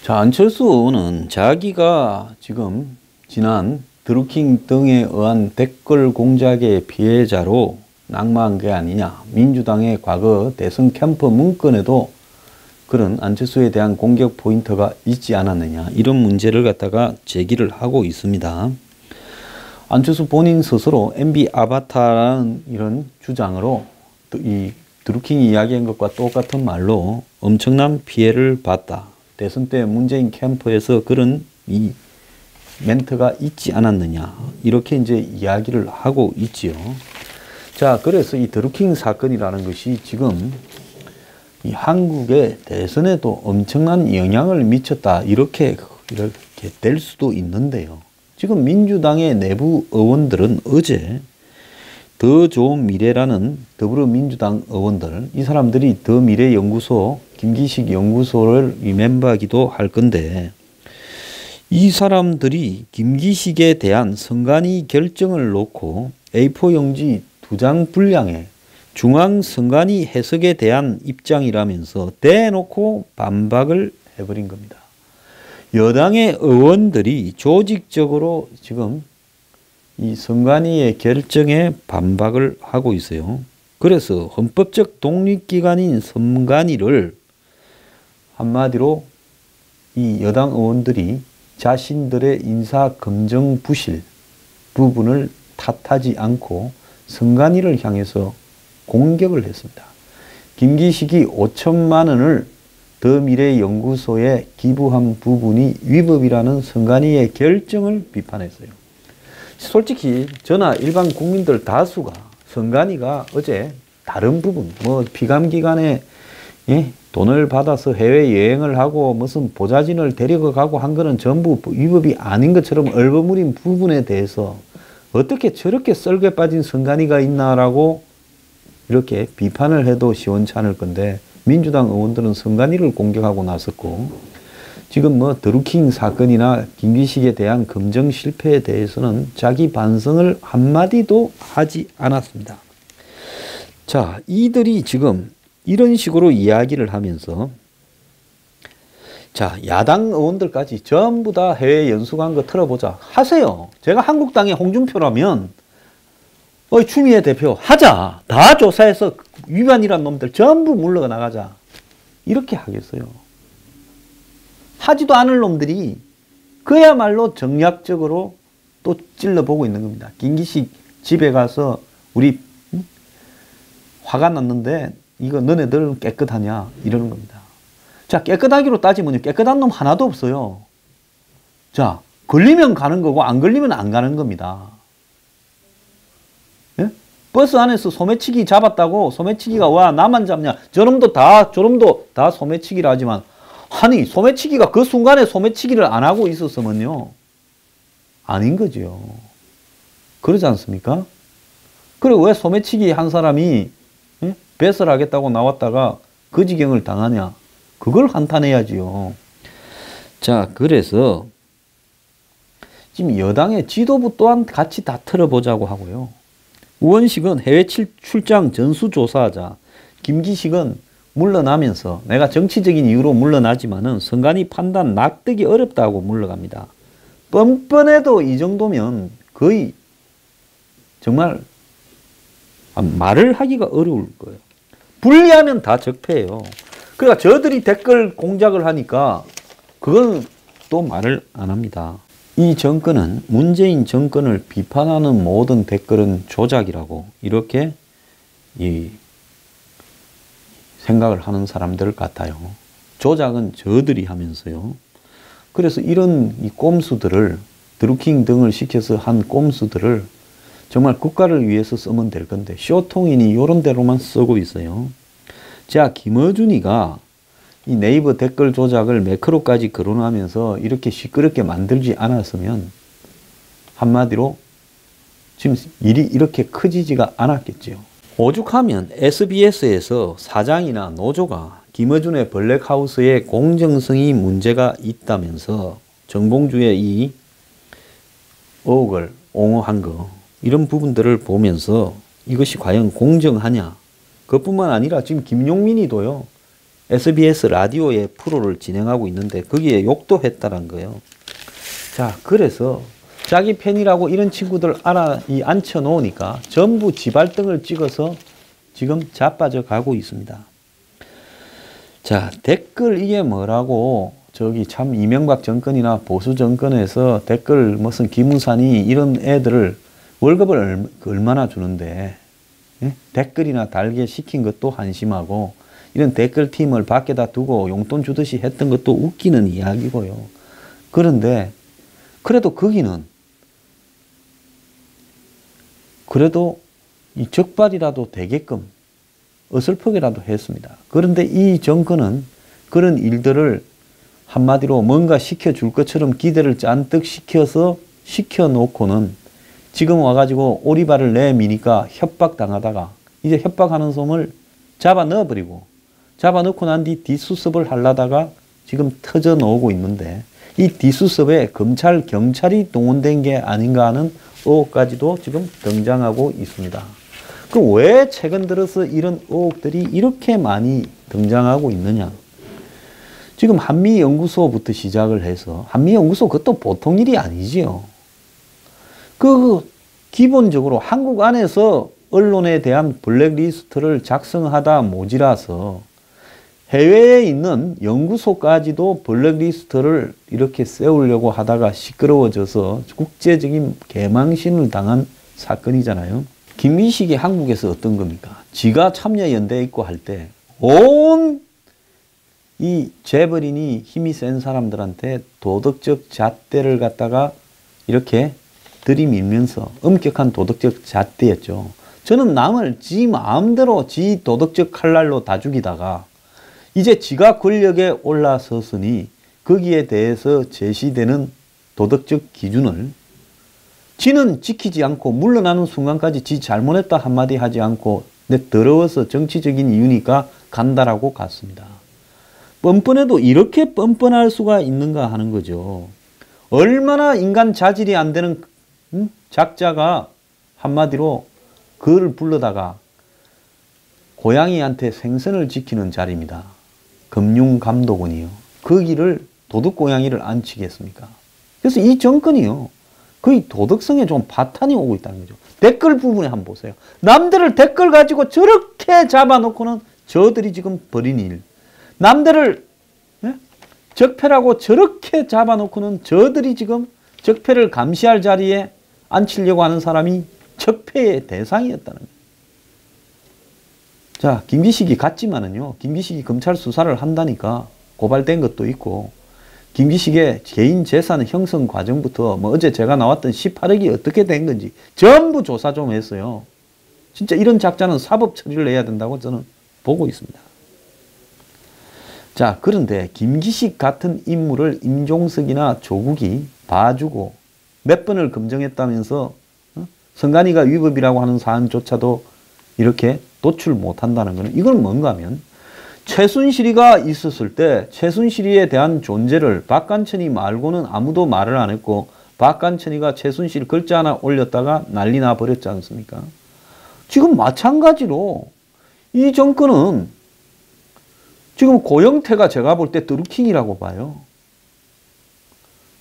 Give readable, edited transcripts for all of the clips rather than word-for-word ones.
자, 안철수는 자기가 지금 지난 드루킹 등에 의한 댓글 공작의 피해자로 낙마한 게 아니냐. 민주당의 과거 대선 캠프 문건에도 그런 안철수에 대한 공격 포인트가 있지 않았느냐. 이런 문제를 갖다가 제기를 하고 있습니다. 안철수 본인 스스로 MB 아바타라는 이런 주장으로 이 드루킹이 이야기한 것과 똑같은 말로 엄청난 피해를 봤다. 대선 때 문재인 캠프에서 그런 이 멘트가 있지 않았느냐. 이렇게 이제 이야기를 하고 있지요. 자, 그래서 이 드루킹 사건이라는 것이 지금 이 한국의 대선에도 엄청난 영향을 미쳤다. 이렇게 될 수도 있는데요. 지금 민주당의 내부 의원들은 어제 더 좋은 미래라는 더불어민주당 의원들, 이 사람들이 더 미래연구소, 김기식 연구소를 멤버이기도 할 건데, 이 사람들이 김기식에 대한 선관위 결정을 놓고 A4 용지 2장 분량에 중앙선관위 해석에 대한 입장이라면서 대놓고 반박을 해버린 겁니다. 여당의 의원들이 조직적으로 지금 이 선관위의 결정에 반박을 하고 있어요. 그래서 헌법적 독립기관인 선관위를 한마디로 이 여당 의원들이 자신들의 인사 검증 부실 부분을 탓하지 않고 선관위를 향해서 공격을 했습니다. 김기식이 5천만 원을 더미래연구소에 기부한 부분이 위법이라는 선관위의 결정을 비판했어요. 솔직히 저나 일반 국민들 다수가 선관위가 어제 다른 부분, 뭐 피감기관에 돈을 받아서 해외여행을 하고 무슨 보좌진을 데리고 가고 한 거는 전부 위법이 아닌 것처럼 얼버무린 부분에 대해서 어떻게 저렇게 썰개 빠진 선관위가 있나라고 이렇게 비판을 해도 시원찮을 건데, 민주당 의원들은 선관위를 공격하고 나섰고, 지금 뭐 드루킹 사건이나 김기식에 대한 검증 실패에 대해서는 자기 반성을 한마디도 하지 않았습니다. 자, 이들이 지금 이런 식으로 이야기를 하면서, 자, 야당 의원들까지 전부 다 해외 연수 간 거 틀어보자. 하세요. 제가 한국당의 홍준표라면 추미애 대표 하자. 다 조사해서 위반이란 놈들 전부 물러가 나가자. 이렇게 하겠어요. 하지도 않을 놈들이 그야말로 정략적으로 또 찔러보고 있는 겁니다. 김기식 집에 가서 우리 화가 났는데 이거 너네들 깨끗하냐 이러는 겁니다. 자, 깨끗하기로 따지면 깨끗한 놈 하나도 없어요. 자, 걸리면 가는 거고 안 걸리면 안 가는 겁니다. 예? 버스 안에서 소매치기 잡았다고 소매치기가 와 나만 잡냐, 저놈도 다 소매치기를 하지만, 아니 소매치기가 그 순간에 소매치기를 안 하고 있었으면요 아닌 거죠. 그러지 않습니까? 그리고 왜 소매치기 한 사람이 배설하겠다고 나왔다가 그 지경을 당하냐, 그걸 한탄해야지요. 자, 그래서 지금 여당의 지도부 또한 같이 다 틀어보자고 하고요. 우원식은 해외 출장 전수조사하자. 김기식은 물러나면서 내가 정치적인 이유로 물러나지만은 선관위 판단 납득이 어렵다고 물러갑니다. 뻔뻔해도 이 정도면 거의 정말 말을 하기가 어려울 거예요. 분리하면 다 적폐예요. 그러니까 저들이 댓글 공작을 하니까 그건 또 말을 안 합니다. 이 정권은, 문재인 정권을 비판하는 모든 댓글은 조작이라고 이렇게 생각을 하는 사람들 같아요. 조작은 저들이 하면서요. 그래서 이런 이 꼼수들을, 드루킹 등을 시켜서 한 꼼수들을 정말 국가를 위해서 쓰면 될 건데 쇼통인이 이런 대로만 쓰고 있어요. 자, 김어준이가 이 네이버 댓글 조작을 매크로까지 거론하면서 이렇게 시끄럽게 만들지 않았으면 한마디로 지금 일이 이렇게 커지지가 않았겠죠. 오죽하면 SBS에서 사장이나 노조가 김어준의 블랙하우스의 공정성이 문제가 있다면서 정봉주의 이 의혹을 옹호한 거, 이런 부분들을 보면서 이것이 과연 공정하냐, 그것뿐만 아니라 지금 김용민이도요 SBS 라디오의 프로를 진행하고 있는데 거기에 욕도 했다는 거예요. 자, 그래서 자기 팬이라고 이런 친구들 앉혀 놓으니까 전부 지발등을 찍어서 지금 자빠져 가고 있습니다. 자, 댓글 이게 뭐라고 저기 참 이명박 정권이나 보수 정권에서 댓글 무슨 김우산이 이런 애들을 월급을 얼마나 주는데 예? 댓글이나 달게 시킨 것도 한심하고 이런 댓글팀을 밖에다 두고 용돈 주듯이 했던 것도 웃기는 이야기고요. 그런데 그래도 거기는 그래도 이 적발이라도 되게끔 어설프게라도 했습니다. 그런데 이 정권은 그런 일들을 한마디로 뭔가 시켜줄 것처럼 기대를 잔뜩 시켜놓고는 지금 와가지고 오리발을 내미니까 협박당하다가 이제 협박하는 솜을 잡아 넣어버리고 잡아 넣고 난 뒤 뒷수습을 하려다가 지금 터져 나오고 있는데 이 뒷수습에 검찰, 경찰이 동원된 게 아닌가 하는 의혹까지도 지금 등장하고 있습니다. 그 왜 최근 들어서 이런 의혹들이 이렇게 많이 등장하고 있느냐? 지금 한미연구소부터 시작을 해서 한미연구소 그것도 보통 일이 아니지요. 기본적으로 한국 안에서 언론에 대한 블랙리스트를 작성하다 모자라서 해외에 있는 연구소까지도 블랙리스트를 이렇게 세우려고 하다가 시끄러워져서 국제적인 개망신을 당한 사건이잖아요. 김민식이 한국에서 어떤 겁니까? 지가 참여연대에 있고 할 때 온 이 재벌인이 힘이 센 사람들한테 도덕적 잣대를 갖다가 이렇게 들이밀면서 엄격한 도덕적 잣대였죠. 저는 남을 지 마음대로 지 도덕적 칼날로 다 죽이다가 이제 지가 권력에 올라섰으니 거기에 대해서 제시되는 도덕적 기준을 지는 지키지 않고 물러나는 순간까지 지 잘못했다 한마디 하지 않고 내 더러워서 정치적인 이유니까 간다라고 갔습니다. 뻔뻔해도 이렇게 뻔뻔할 수가 있는가 하는 거죠. 얼마나 인간 자질이 안 되는 작자가 한마디로 그를 불러다가 고양이한테 생선을 지키는 자리입니다. 금융감독원이요. 거기를 도둑고양이를 안 치겠습니까? 그래서 이 정권이요. 거의 도덕성에 좀 바탄이 오고 있다는 거죠. 댓글 부분에 한번 보세요. 남들을 댓글 가지고 저렇게 잡아놓고는 저들이 지금 벌인 일. 남들을 적폐라고 저렇게 잡아놓고는 저들이 지금 적폐를 감시할 자리에 앉히려고 하는 사람이 적폐의 대상이었다는 거예요. 자, 김기식이 갔지만은요. 김기식이 검찰 수사를 한다니까 고발된 것도 있고 김기식의 개인 재산 형성 과정부터 뭐 어제 제가 나왔던 18억이 어떻게 된 건지 전부 조사 좀 했어요. 진짜 이런 작자는 사법 처리를 해야 된다고 저는 보고 있습니다. 자, 그런데 김기식 같은 인물을 임종석이나 조국이 봐주고 몇 번을 검증했다면서 선관위가 위법이라고 하는 사안조차도 이렇게 도출 못한다는 것은 이건 뭔가 하면 최순실이가 있었을 때 최순실이에 대한 존재를 박관천이 말고는 아무도 말을 안 했고 박관천이가 최순실 글자 하나 올렸다가 난리 나 버렸지 않습니까? 지금 마찬가지로 이 정권은 지금 고영태가 제가 볼 때 드루킹이라고 봐요.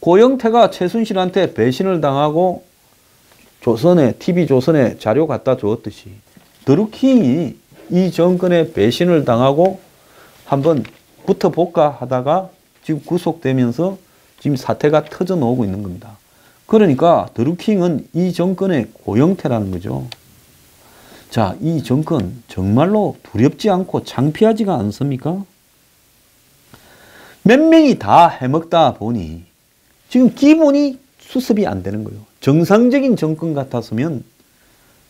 고영태가 최순실한테 배신을 당하고 TV조선에 자료 갖다 주었듯이 드루킹이 이 정권에 배신을 당하고 한번 붙어볼까 하다가 지금 구속되면서 지금 사태가 터져 나오고 있는 겁니다. 그러니까 드루킹은 이 정권의 고영태라는 거죠. 자, 이 정권 정말로 두렵지 않고 창피하지가 않습니까? 몇 명이 다 해먹다 보니 지금 기본이 수습이 안 되는 거예요. 정상적인 정권 같았으면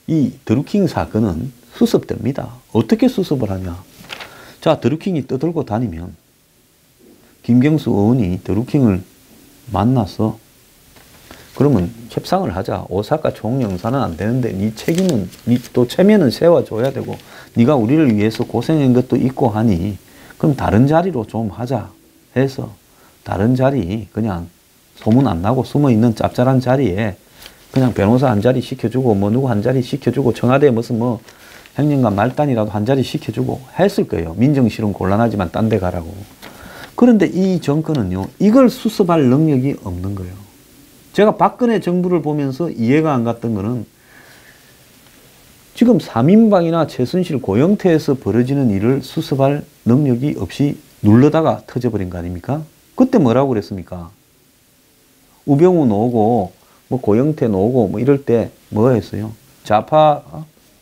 이 드루킹 사건은 수습됩니다. 어떻게 수습을 하냐? 자, 드루킹이 떠들고 다니면 김경수 의원이 드루킹을 만나서 그러면 협상을 하자. 오사카 총영사는 안 되는데 네 책임은 또 체면은 세워줘야 되고 네가 우리를 위해서 고생한 것도 있고 하니 그럼 다른 자리로 좀 하자 해서 다른 자리 그냥 소문 안 나고 숨어있는 짭짤한 자리에 그냥 변호사 한 자리 시켜주고 뭐 누구 한 자리 시켜주고 청와대에 무슨 뭐 행정관 말단이라도 한 자리 시켜주고 했을 거예요. 민정실은 곤란하지만 딴 데 가라고. 그런데 이 정권은요, 이걸 수습할 능력이 없는 거예요. 제가 박근혜 정부를 보면서 이해가 안 갔던 거는 지금 3인방이나 최순실 고영태에서 벌어지는 일을 수습할 능력이 없이 눌러다가 터져버린 거 아닙니까? 그때 뭐라고 그랬습니까? 우병우 나오고 뭐 고영태 나오고 뭐 이럴 때 뭐 했어요? 좌파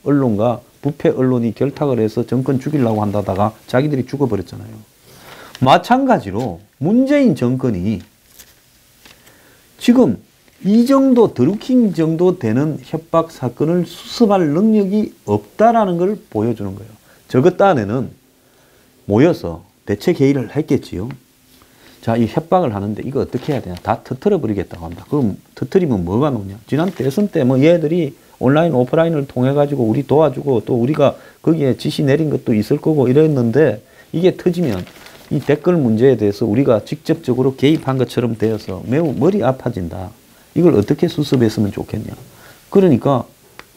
언론과 부패 언론이 결탁을 해서 정권 죽이려고 한다다가 자기들이 죽어버렸잖아요. 마찬가지로 문재인 정권이 지금 이 정도 드루킹 정도 되는 협박 사건을 수습할 능력이 없다라는 걸 보여주는 거예요. 저것 딴에는 모여서 대책 회의를 했겠지요. 자, 이 협박을 하는데 이거 어떻게 해야 되냐. 다 터트려 버리겠다고 합니다. 그럼 터트리면 뭐가 나오냐. 지난 대선 때 뭐 얘들이 온라인 오프라인을 통해 가지고 우리 도와주고 또 우리가 거기에 지시 내린 것도 있을 거고 이랬는데 이게 터지면 이 댓글 문제에 대해서 우리가 직접적으로 개입한 것처럼 되어서 매우 머리 아파진다. 이걸 어떻게 수습했으면 좋겠냐. 그러니까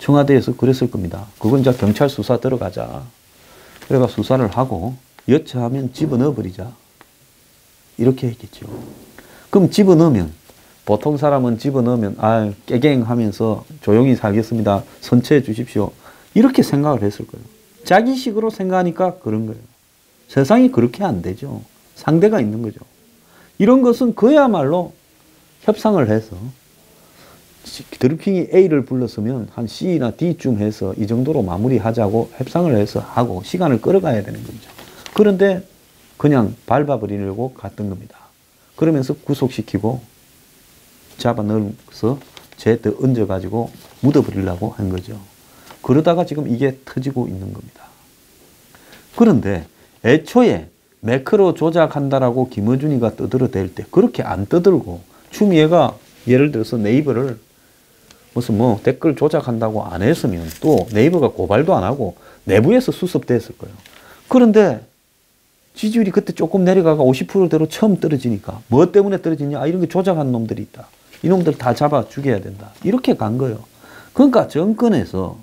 청와대에서 그랬을 겁니다. 그건 이제 경찰 수사 들어가자. 그래가 수사를 하고 여차하면 집어넣어 버리자. 이렇게 했겠죠. 그럼 집어넣으면 보통 사람은 집어넣으면 깨갱하면서 조용히 살겠습니다. 선처해 주십시오. 이렇게 생각을 했을 거예요. 자기식으로 생각하니까 그런 거예요. 세상이 그렇게 안 되죠. 상대가 있는 거죠. 이런 것은 그야말로 협상을 해서 드루킹이 A를 불렀으면 한 C나 D쯤 해서 이 정도로 마무리하자고 협상을 해서 하고 시간을 끌어가야 되는 거죠. 그런데 그냥 밟아버리려고 갔던 겁니다. 그러면서 구속시키고 잡아넣어서 제때 얹어가지고 묻어버리려고 한 거죠. 그러다가 지금 이게 터지고 있는 겁니다. 그런데 애초에 매크로 조작한다라고 김어준이가 떠들어댈 때 그렇게 안 떠들고 추미애가 예를 들어서 네이버를 무슨 뭐 댓글 조작한다고 안 했으면 또 네이버가 고발도 안 하고 내부에서 수습됐을 거예요. 그런데 지지율이 그때 조금 내려가가 50%대로 처음 떨어지니까 뭐 때문에 떨어지냐? 이런 게 조작한 놈들이 있다. 이놈들 다 잡아 죽여야 된다. 이렇게 간 거예요. 그러니까 정권에서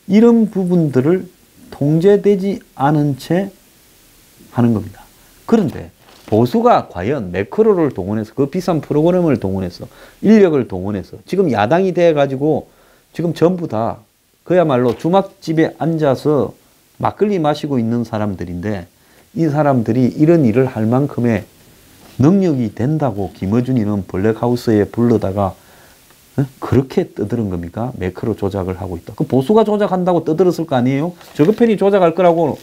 이런 부분들을 통제되지 않은 채 하는 겁니다. 그런데 보수가 과연 매크로를 동원해서 그 비싼 프로그램을 동원해서 인력을 동원해서 지금 야당이 돼가지고 지금 전부 다 그야말로 주막집에 앉아서 막걸리 마시고 있는 사람들인데 이 사람들이 이런 일을 할 만큼의 능력이 된다고 김어준이는 블랙하우스에 불러다가 그렇게 떠드는 겁니까? 매크로 조작을 하고 있다. 그 보수가 조작한다고 떠들었을 거 아니에요? 저거 편이 조작할 거라고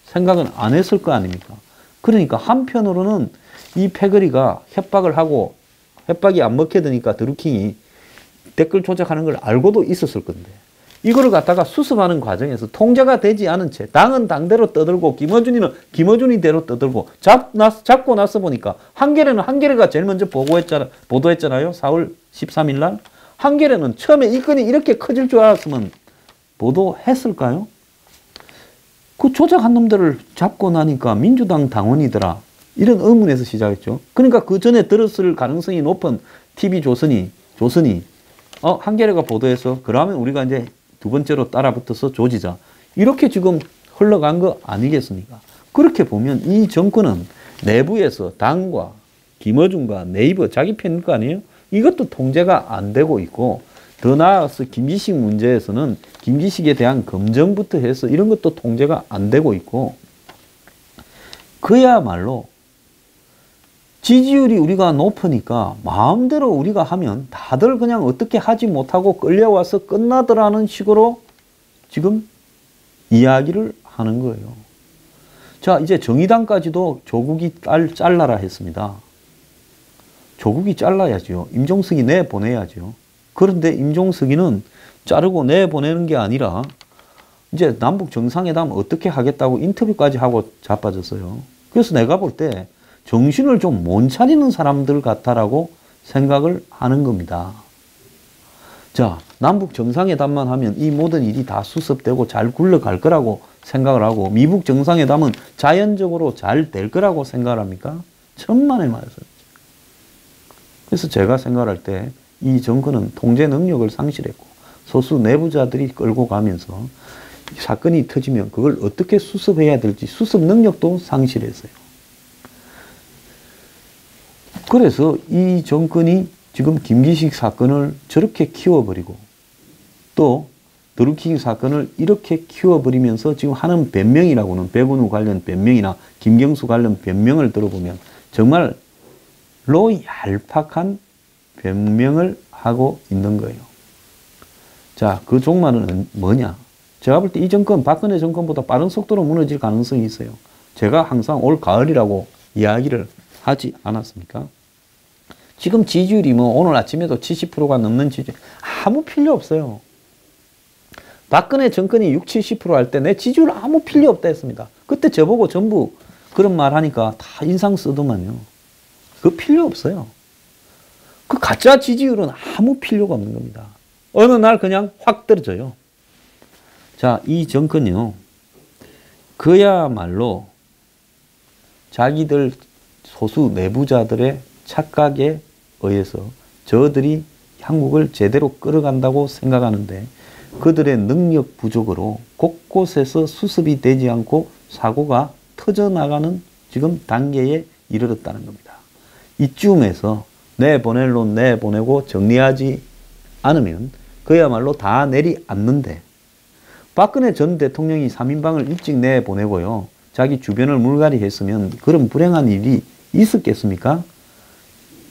생각은 안 했을 거 아닙니까? 그러니까 한편으로는 이 패거리가 협박을 하고 협박이 안 먹혀드니까 드루킹이 댓글 조작하는 걸 알고도 있었을 건데 이거를 갖다가 수습하는 과정에서 통제가 되지 않은 채 당은 당대로 떠들고 김어준이는 김어준이대로 떠들고 잡고 나서 보니까 한겨레는 한겨레가 제일 먼저 보도했잖아요. 4월 13일 날. 한겨레는 처음에 이 건이 이렇게 커질 줄 알았으면 보도했을까요? 그 조작한 놈들을 잡고 나니까 민주당 당원이더라. 이런 의문에서 시작했죠. 그러니까 그 전에 들었을 가능성이 높은 TV조선이 한겨레가 보도해서 그러면 우리가 이제 두 번째로 따라붙어서 조지자. 이렇게 지금 흘러간 거 아니겠습니까? 그렇게 보면 이 정권은 내부에서 당과 김어준과 네이버 자기 편일 거 아니에요? 이것도 통제가 안 되고 있고 더 나아가서 김기식 문제에서는 김기식에 대한 검증부터 해서 이런 것도 통제가 안 되고 있고 그야말로 지지율이 우리가 높으니까 마음대로 우리가 하면 다들 그냥 어떻게 하지 못하고 끌려와서 끝나더라는 식으로 지금 이야기를 하는 거예요. 자, 이제 정의당까지도 조국이 잘라라 했습니다. 조국이 잘라야죠. 임종석이 내보내야죠. 그런데 임종석이는 자르고 내보내는 게 아니라 이제 남북 정상회담 어떻게 하겠다고 인터뷰까지 하고 자빠졌어요. 그래서 내가 볼 때 정신을 좀 못 차리는 사람들 같다라고 생각을 하는 겁니다. 자, 남북 정상회담만 하면 이 모든 일이 다 수습되고 잘 굴러갈 거라고 생각을 하고 미북 정상회담은 자연적으로 잘 될 거라고 생각을 합니까? 천만의 말씀. 그래서 제가 생각할 때 이 정권은 통제 능력을 상실했고 소수 내부자들이 끌고 가면서 사건이 터지면 그걸 어떻게 수습해야 될지 수습 능력도 상실했어요. 그래서 이 정권이 지금 김기식 사건을 저렇게 키워버리고 또 드루킹 사건을 이렇게 키워버리면서 지금 하는 변명이라고는 백운우 관련 변명이나 김경수 관련 변명을 들어보면 정말로 얄팍한 변명을 하고 있는 거예요. 자, 그 종말은 뭐냐? 제가 볼 때 이 정권, 박근혜 정권보다 빠른 속도로 무너질 가능성이 있어요. 제가 항상 올 가을이라고 이야기를 하지 않았습니까? 지금 지지율이 뭐 오늘 아침에도 70%가 넘는 지지율 아무 필요 없어요. 박근혜 정권이 60, 70% 할 때 내 지지율 아무 필요 없다 했습니다. 그때 저보고 전부 그런 말 하니까 다 인상 쓰더만요. 그 필요 없어요. 그 가짜 지지율은 아무 필요가 없는 겁니다. 어느 날 그냥 확 떨어져요. 자, 이 정권이요. 그야말로 자기들 소수 내부자들의 착각에 의해서 저들이 한국을 제대로 끌어간다고 생각하는데 그들의 능력 부족으로 곳곳에서 수습이 되지 않고 사고가 터져나가는 지금 단계에 이르렀다는 겁니다. 이쯤에서 내보낼 놈 내보내고 정리하지 않으면 그야말로 다 내리앉는데 박근혜 전 대통령이 3인방을 일찍 내보내고요. 자기 주변을 물갈이 했으면 그런 불행한 일이 있었겠습니까?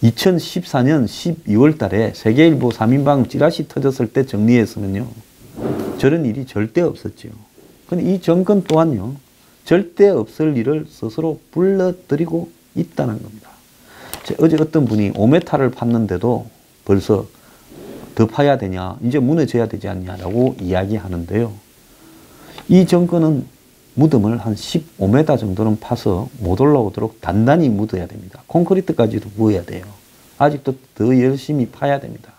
2014년 12월 달에 세계일보 3인방 찌라시 터졌을 때 정리했으면요. 저런 일이 절대 없었죠. 근데 이 정권 또한요. 절대 없을 일을 스스로 불러들이고 있다는 겁니다. 어제 어떤 분이 5m를 팠는데도 벌써 더 파야 되냐, 이제 무너져야 되지 않냐라고 이야기하는데요. 이 정권은 무덤을 한 15m 정도는 파서 못 올라오도록 단단히 묻어야 됩니다. 콘크리트까지도 부어야 돼요. 아직도 더 열심히 파야 됩니다.